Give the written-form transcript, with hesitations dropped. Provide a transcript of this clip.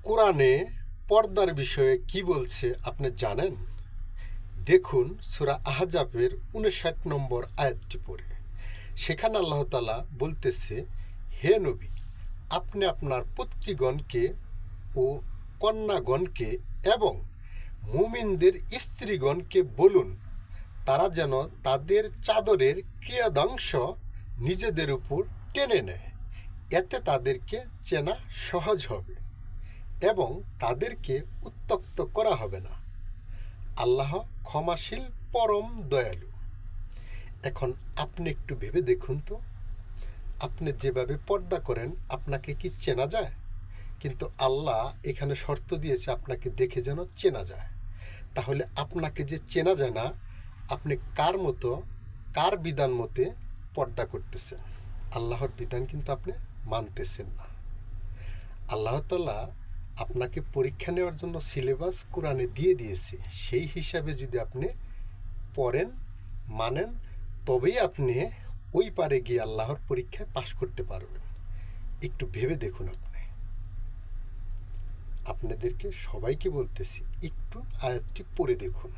কোরআনে পর্দার বিষয়ে কি বলছে আপনি জানেন? দেখুন সূরা আহজাবের ৫৯ নম্বর আয়াতটি পড়ে। সেখানে আল্লাহ তাআলা বলতেছে, হে নবী, আপনি আপনার পুত্রীগণকে ও কন্যাগণকে এবং মুমিনদের স্ত্রীগণকে বলুন, তারা যেন তাদের চাদরের ক্রিয়াদাংশ নিজেদের উপর টেনে নেয়। এতে তাদেরকে চেনা সহজ হবে এবং তাদেরকে উত্ত্যক্ত করা হবে না। আল্লাহ ক্ষমাশীল, পরম দয়ালু। এখন আপনি একটু ভেবে দেখুন তো, আপনি যেভাবে পর্দা করেন আপনাকে কি চেনা যায়? কিন্তু আল্লাহ এখানে শর্ত দিয়েছে আপনাকে দেখে যেন চেনা যায়। তাহলে আপনাকে যে চেনা যায় না, আপনি কার মতো, কার বিধান মতে পর্দা করতেছেন? আল্লাহর বিধান কিন্তু আপনি মানতেছেন না। আল্লাহ তাআলা আপনাকে পরীক্ষা নেওয়ার জন্য সিলেবাস কোরআনে দিয়ে দিয়েছে। সেই হিসাবে যদি আপনি পড়েন, মানেন, তবেই আপনি ওই পারে গিয়ে আল্লাহর পরীক্ষায় পাশ করতে পারবেন। একটু ভেবে দেখুন। আপনাদেরকে সবাইকে বলতেছি, একটু আয়াতটি পড়ে দেখুন।